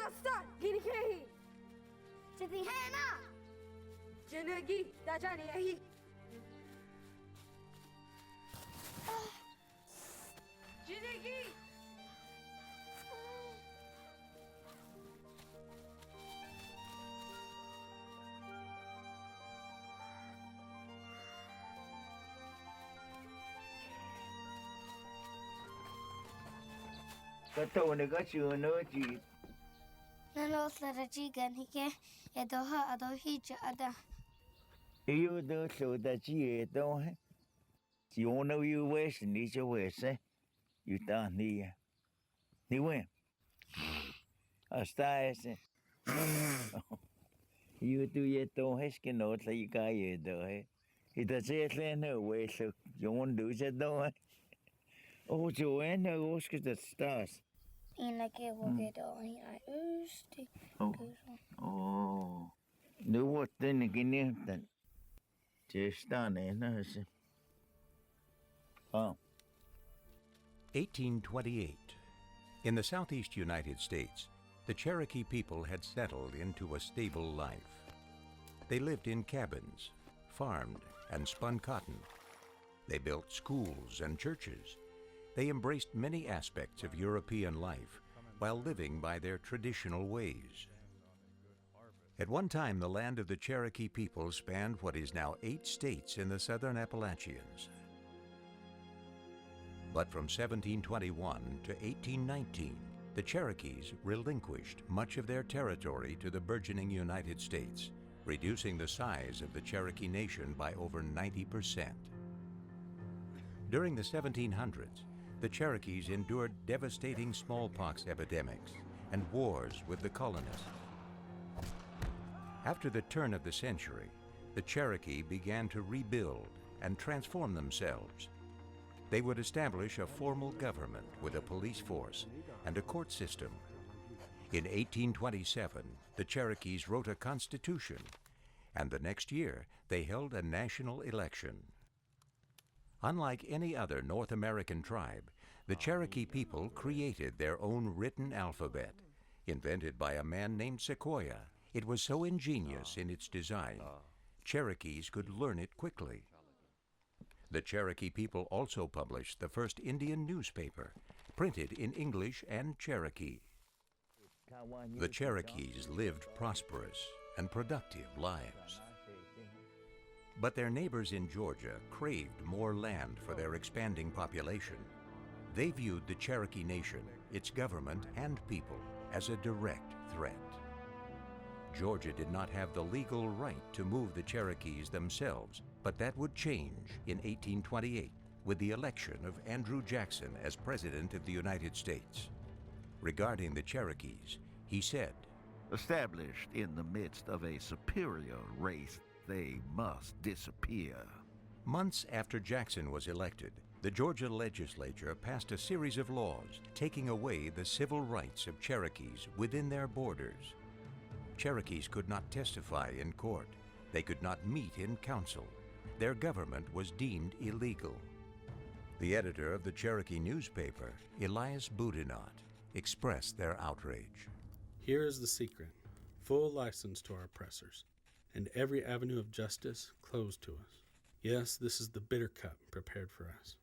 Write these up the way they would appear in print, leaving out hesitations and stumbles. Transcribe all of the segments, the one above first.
Rasta, Ginikehi, Chitihena, Jenegi, Dajani. Jenegi. Cái tổ này có chưa nữa chị. Nano Sarajigan, Hike, Edoha, Adohija, Ada. Yêu đó số ta chỉ đó hết. Chỉ muốn đâu yêu về sinh đi cho về sẽ. Yêu ta đi à. Đi về. Hasta ese. Yêu tu ye to hết cái nốt là cái gì đó hết. Thì ta sẽ lên ở về sự. Dùng đủ cho đó hết. Oh, Joanna, what's the stars? In a give will get all I used to. Oh. Nếu what then again then. Just done it. Oh. 1828. In the southeast United States, the Cherokee people had settled into a stable life. They lived in cabins, farmed, and spun cotton. They built schools and churches. They embraced many aspects of European life while living by their traditional ways. At one time, the land of the Cherokee people spanned what is now 8 states in the southern Appalachians. But from 1721 to 1819, the Cherokees relinquished much of their territory to the burgeoning United States, reducing the size of the Cherokee Nation by over 90%. During the 1700s, the Cherokees endured devastating smallpox epidemics and wars with the colonists. After the turn of the century, the Cherokee began to rebuild and transform themselves. They would establish a formal government with a police force and a court system. In 1827, the Cherokees wrote a constitution, and the next year they held a national election. Unlike any other North American tribe, the Cherokee people created their own written alphabet. Invented by a man named Sequoyah, it was so ingenious in its design, Cherokees could learn it quickly. The Cherokee people also published the first Indian newspaper, printed in English and Cherokee. The Cherokees lived prosperous and productive lives. But their neighbors in Georgia craved more land for their expanding population. They viewed the Cherokee Nation, its government and people, as a direct threat. Georgia did not have the legal right to move the Cherokees themselves, but that would change in 1828 with the election of Andrew Jackson as President of the United States. Regarding the Cherokees, he said, "Established in the midst of a superior race, they must disappear." Months after Jackson was elected, the Georgia legislature passed a series of laws taking away the civil rights of Cherokees within their borders. Cherokees could not testify in court. They could not meet in council. Their government was deemed illegal. The editor of the Cherokee newspaper, Elias Boudinot, expressed their outrage. "Here is the secret, full license to our oppressors, and every avenue of justice closed to us. Yes, this is the bitter cup prepared for us."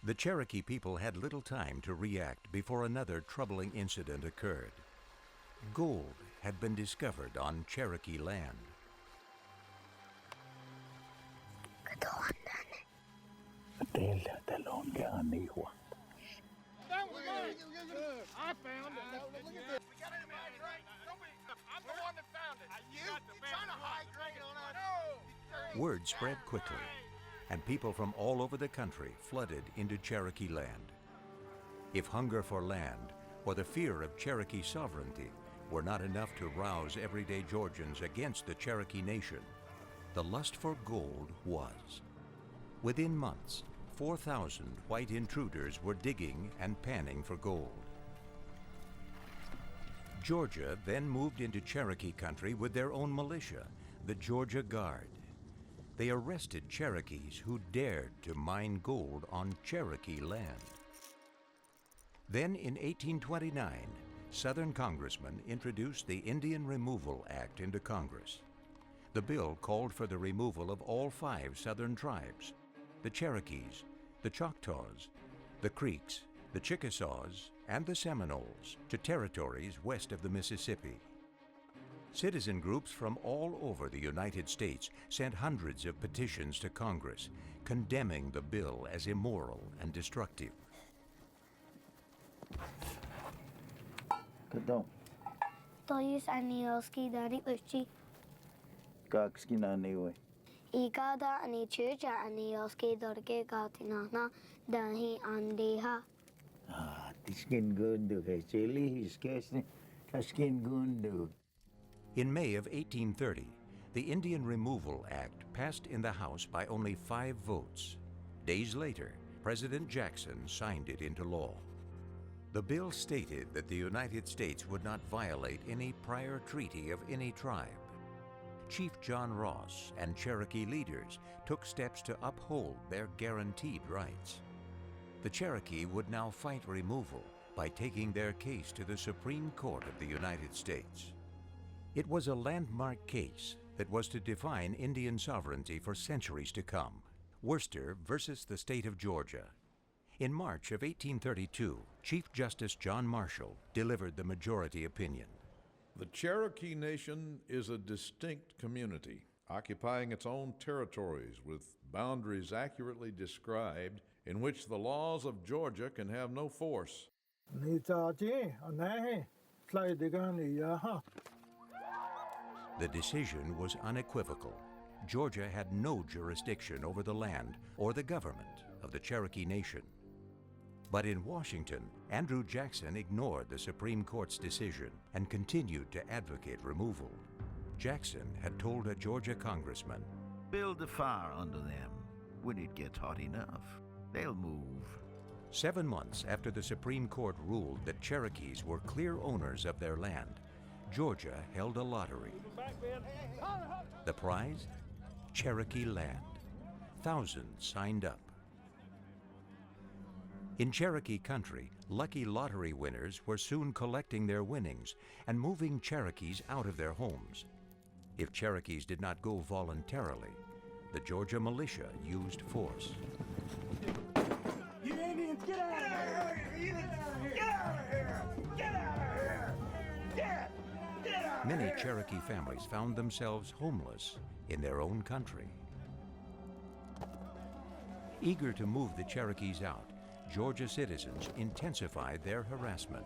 The Cherokee people had little time to react before another troubling incident occurred. Gold had been discovered on Cherokee land. That was mine. I found it. Look at this. We got anybody right? I'm the one that found it. You trying to hide grain on us? No. Word spread quickly, and people from all over the country flooded into Cherokee land. If hunger for land or the fear of Cherokee sovereignty were not enough to rouse everyday Georgians against the Cherokee Nation, the lust for gold was. Within months, 4,000 white intruders were digging and panning for gold. Georgia then moved into Cherokee country with their own militia, the Georgia Guard. They arrested Cherokees who dared to mine gold on Cherokee land. Then in 1829, Southern congressmen introduced the Indian Removal Act into Congress. The bill called for the removal of all 5 Southern tribes, the Cherokees, the Choctaws, the Creeks, the Chickasaws, and the Seminoles, to territories west of the Mississippi. Citizen groups from all over the United States sent hundreds of petitions to Congress, condemning the bill as immoral and destructive. Kadong, To jest anielski dari uci. kakski na niwe. Ikada ani chucha anielski dorke katinana dahi andiha. Ah, tiskin gundu kay chili, hiskesni, taskin gundu. In May of 1830, the Indian Removal Act passed in the House by only 5 votes. Days later, President Jackson signed it into law. The bill stated that the United States would not violate any prior treaty of any tribe. Chief John Ross and Cherokee leaders took steps to uphold their guaranteed rights. The Cherokee would now fight removal by taking their case to the Supreme Court of the United States. It was a landmark case that was to define Indian sovereignty for centuries to come. Worcester versus the state of Georgia. In March of 1832, Chief Justice John Marshall delivered the majority opinion. The Cherokee Nation is a distinct community, occupying its own territories with boundaries accurately described, in which the laws of Georgia can have no force. The decision was unequivocal. Georgia had no jurisdiction over the land or the government of the Cherokee Nation. But in Washington, Andrew Jackson ignored the Supreme Court's decision and continued to advocate removal. Jackson had told a Georgia congressman, Build a fire under them. When it gets hot enough, they'll move. 7 months after the Supreme Court ruled that Cherokees were clear owners of their land, Georgia held a lottery. The prize? Cherokee land. Thousands signed up. In Cherokee country, lucky lottery winners were soon collecting their winnings and moving Cherokees out of their homes. If Cherokees did not go voluntarily, the Georgia militia used force. You Indians, get out of here! Get out of here! Get out of here! Get out of here! Get out of Many here! Cherokee families found themselves homeless in their own country. Eager to move the Cherokees out, Georgia citizens intensified their harassment.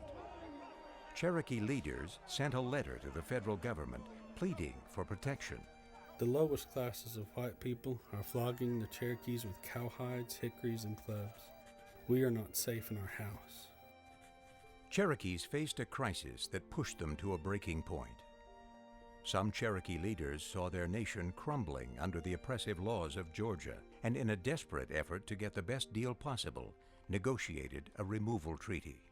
Cherokee leaders sent a letter to the federal government pleading for protection. The lowest classes of white people are flogging the Cherokees with cowhides, hickories, and clubs. We are not safe in our house. Cherokees faced a crisis that pushed them to a breaking point. Some Cherokee leaders saw their nation crumbling under the oppressive laws of Georgia, and in a desperate effort to get the best deal possible, negotiated a removal treaty.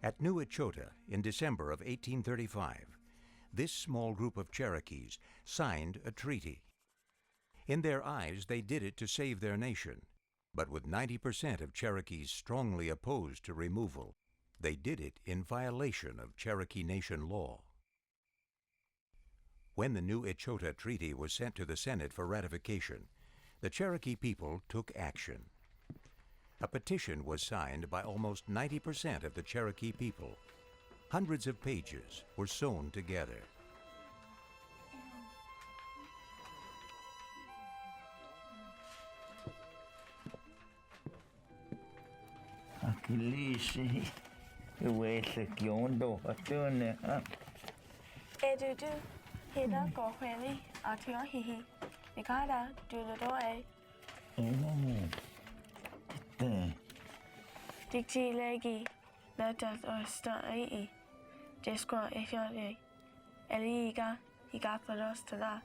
At New Echota in December of 1835, this small group of Cherokees signed a treaty. In their eyes, they did it to save their nation, but with 90% of Cherokees strongly opposed to removal, they did it in violation of Cherokee Nation law. When the New Echota Treaty was sent to the Senate for ratification, the Cherokee people took action. A petition was signed by almost 90% of the Cherokee people. Hundreds of pages were sewn together. Akilisi, iwesek yondo atune. Edudu, hida go hweli, atio hihi, nikada, dudo e, dikti legi, letat osta ei, disco efiole, eliga, igapados tada.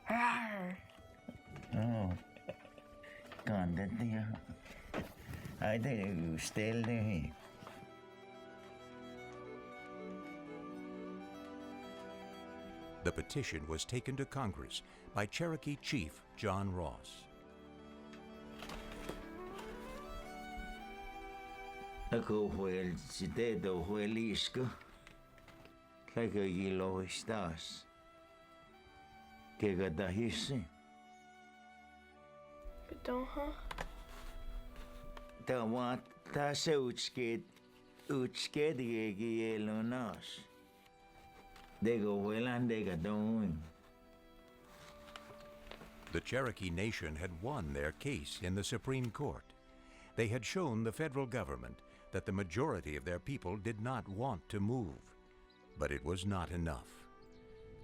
Rawr! Oh, ganda dia. I think you still there. The petition was taken to Congress by Cherokee Chief John Ross. 那个会是得到会历史个，那个伊罗斯达斯，这个大意思。Bedoel ha? Dat wat dat se uitskede gelonas. Dego welan dega doing. The Cherokee Nation had won their case in the Supreme Court. They had shown the federal government that the majority of their people did not want to move. But it was not enough.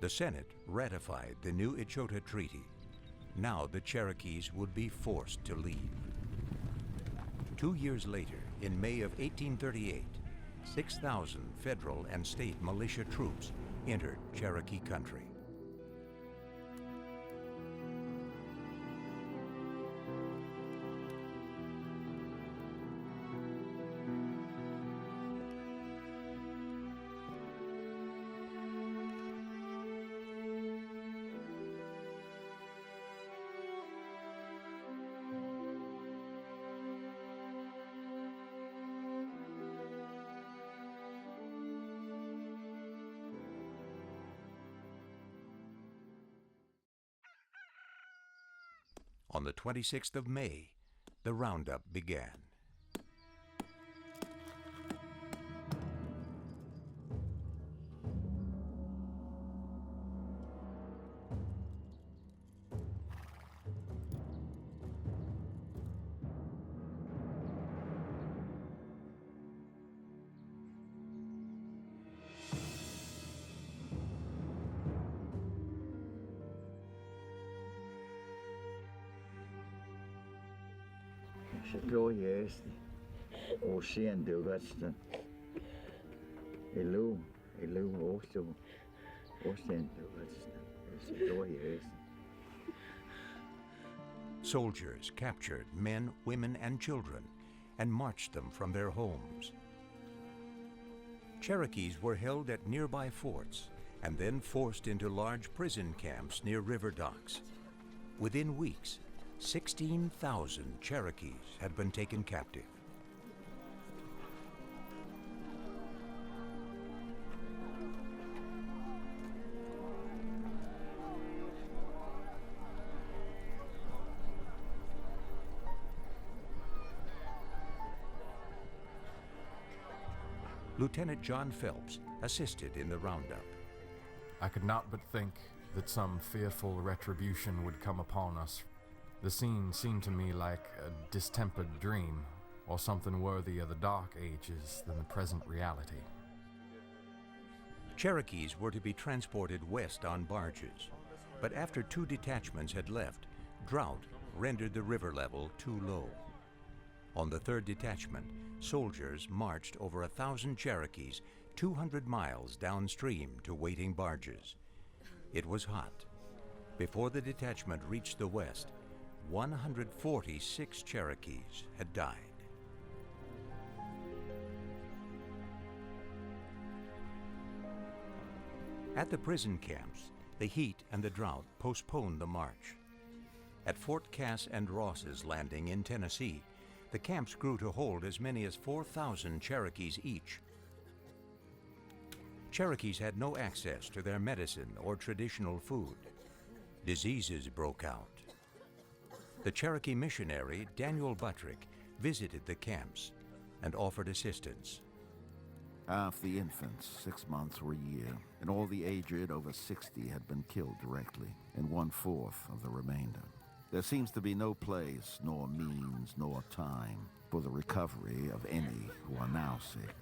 The Senate ratified the new Echota Treaty. Now the Cherokees would be forced to leave. 2 years later, in May of 1838, 6,000 federal and state militia troops entered Cherokee country. On the 26th of May, the roundup began. Yes, ocean do gastan. Hello, also ocean do gastan. Yes. Soldiers captured men, women, and children and marched them from their homes. Cherokees were held at nearby forts and then forced into large prison camps near river docks. Within weeks, 16,000 Cherokees had been taken captive. Lieutenant John Phelps assisted in the roundup. I could not but think that some fearful retribution would come upon us. The scene seemed to me like a distempered dream, or something worthy of the dark ages than the present reality. Cherokees were to be transported west on barges, but after 2 detachments had left, drought rendered the river level too low. On the 3rd detachment, soldiers marched over 1,000 Cherokees 200 miles downstream to waiting barges. It was hot. Before the detachment reached the west, 146 Cherokees had died. At the prison camps, the heat and the drought postponed the march. At Fort Cass and Ross's Landing in Tennessee, the camps grew to hold as many as 4,000 Cherokees each. Cherokees had no access to their medicine or traditional food. Diseases broke out. The Cherokee missionary, Daniel Buttrick, visited the camps and offered assistance. Half the infants, 6 months or a year, and all the aged over 60 had been killed directly, and 1/4 of the remainder. There seems to be no place, nor means, nor time for the recovery of any who are now sick.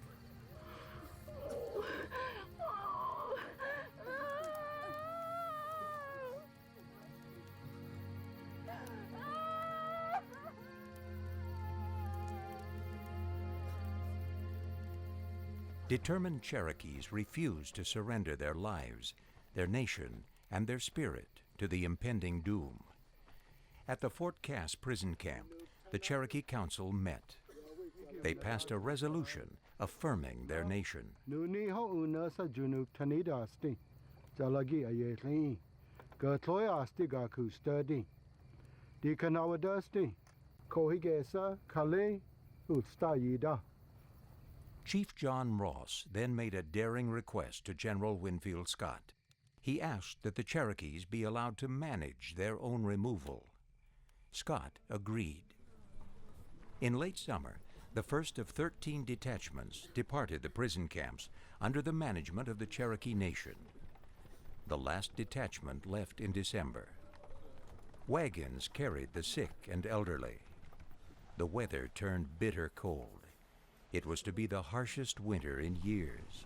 Determined Cherokees refused to surrender their lives, their nation, and their spirit to the impending doom. At the Fort Cass prison camp, the Cherokee Council met. They passed a resolution affirming their nation. Chief John Ross then made a daring request to General Winfield Scott. He asked that the Cherokees be allowed to manage their own removal. Scott agreed. In late summer, the first of 13 detachments departed the prison camps under the management of the Cherokee Nation. The last detachment left in December. Wagons carried the sick and elderly. The weather turned bitter cold. It was to be the harshest winter in years.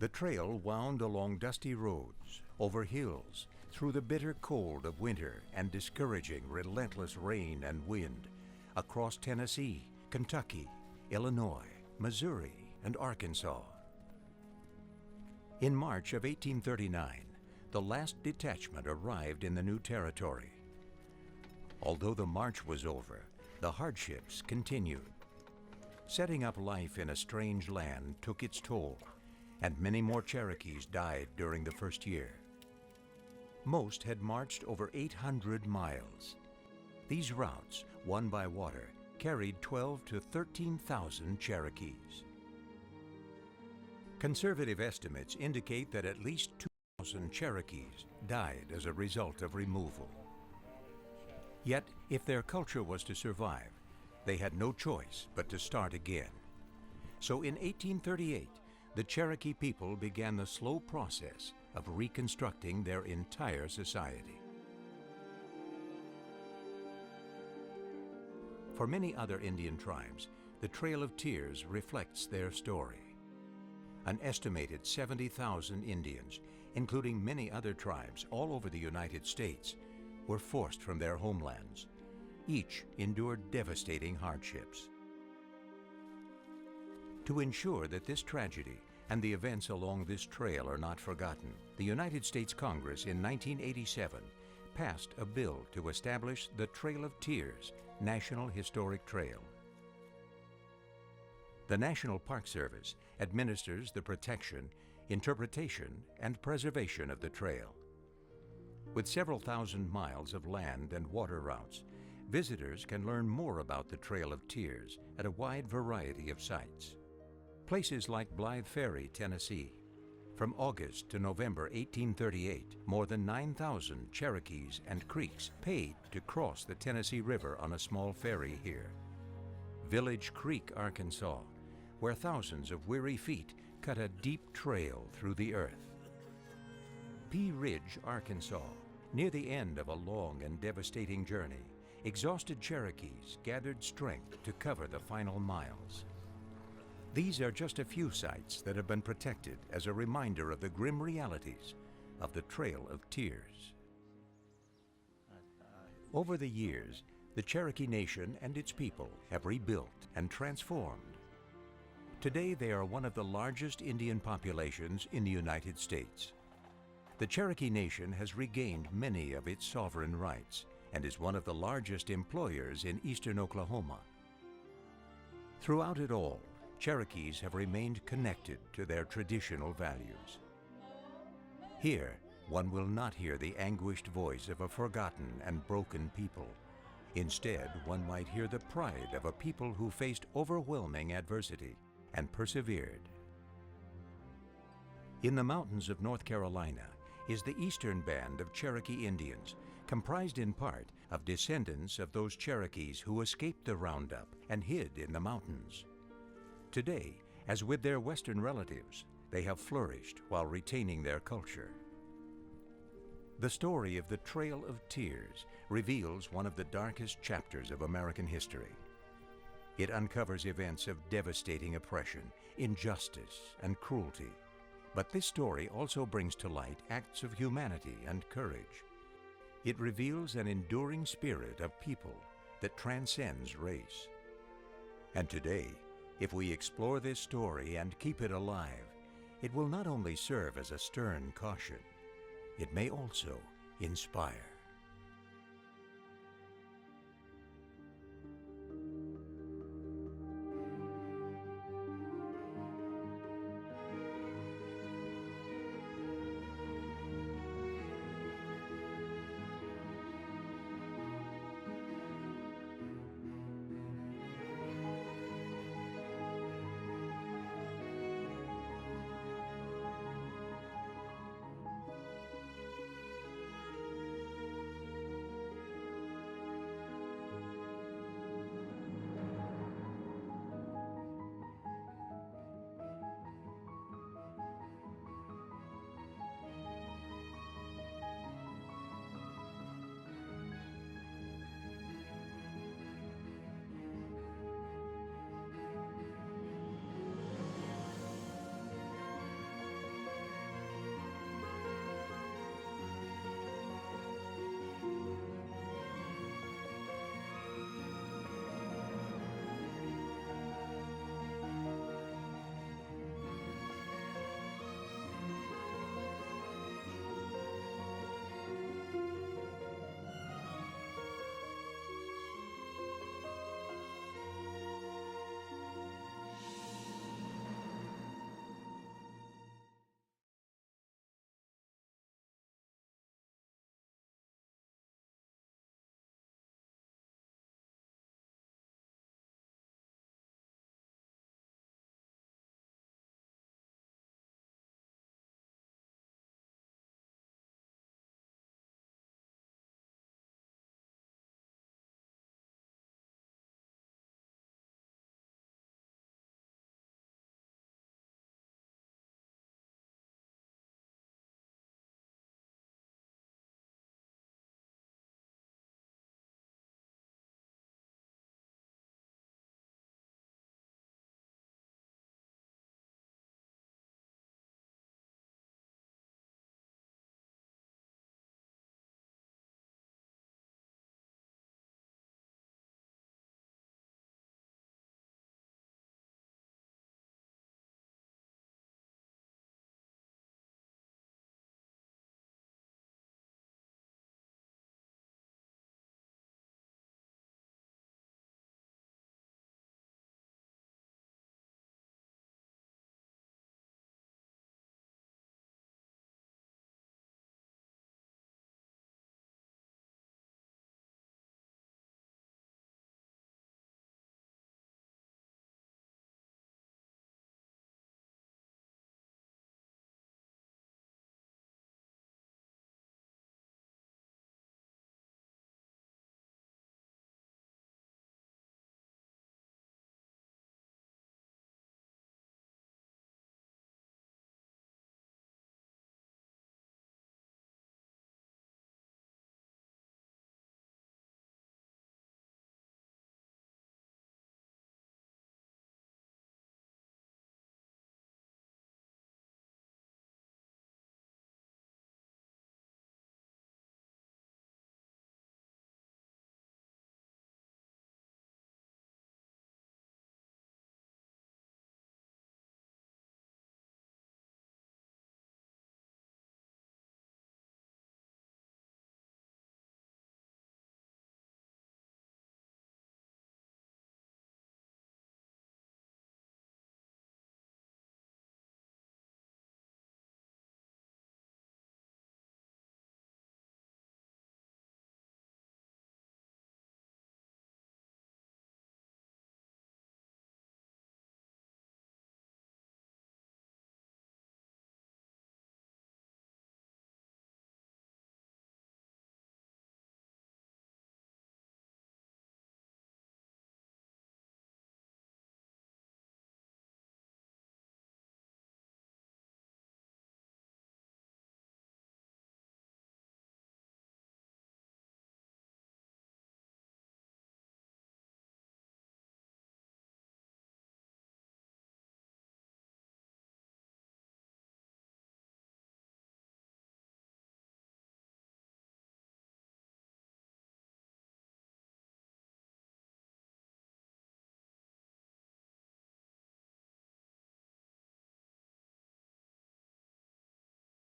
The trail wound along dusty roads, over hills, through the bitter cold of winter and discouraging, relentless rain and wind, across Tennessee, Kentucky, Illinois, Missouri, and Arkansas. In March of 1839, the last detachment arrived in the new territory. Although the march was over, the hardships continued. Setting up life in a strange land took its toll, and many more Cherokees died during the first year. Most had marched over 800 miles. These routes, won by water, carried 12 to 13,000 Cherokees. Conservative estimates indicate that at least 2,000 Cherokees died as a result of removal. Yet, if their culture was to survive, they had no choice but to start again. So in 1838, the Cherokee people began the slow process of reconstructing their entire society. For many other Indian tribes, the Trail of Tears reflects their story. An estimated 70,000 Indians, including many other tribes all over the United States, were forced from their homelands. Each endured devastating hardships. To ensure that this tragedy and the events along this trail are not forgotten, the United States Congress in 1987 passed a bill to establish the Trail of Tears National Historic Trail. The National Park Service administers the protection, interpretation, and preservation of the trail. With several thousand miles of land and water routes, visitors can learn more about the Trail of Tears at a wide variety of sites. Places like Blythe Ferry, Tennessee. From August to November 1838, more than 9,000 Cherokees and Creeks paid to cross the Tennessee River on a small ferry here. Village Creek, Arkansas, where thousands of weary feet cut a deep trail through the earth. Pea Ridge, Arkansas, near the end of a long and devastating journey, exhausted Cherokees gathered strength to cover the final miles. These are just a few sites that have been protected as a reminder of the grim realities of the Trail of Tears. Over the years, the Cherokee Nation and its people have rebuilt and transformed. Today, they are one of the largest Indian populations in the United States. The Cherokee Nation has regained many of its sovereign rights and is one of the largest employers in eastern Oklahoma. Throughout it all, Cherokees have remained connected to their traditional values. Here, one will not hear the anguished voice of a forgotten and broken people. Instead, one might hear the pride of a people who faced overwhelming adversity and persevered. In the mountains of North Carolina is the eastern band of Cherokee Indians, comprised in part of descendants of those Cherokees who escaped the roundup and hid in the mountains. Today, as with their western relatives, they have flourished while retaining their culture. The story of the Trail of Tears reveals one of the darkest chapters of American history. It uncovers events of devastating oppression, injustice, and cruelty. But this story also brings to light acts of humanity and courage. It reveals an enduring spirit of people that transcends race. And today, if we explore this story and keep it alive, it will not only serve as a stern caution, it may also inspire.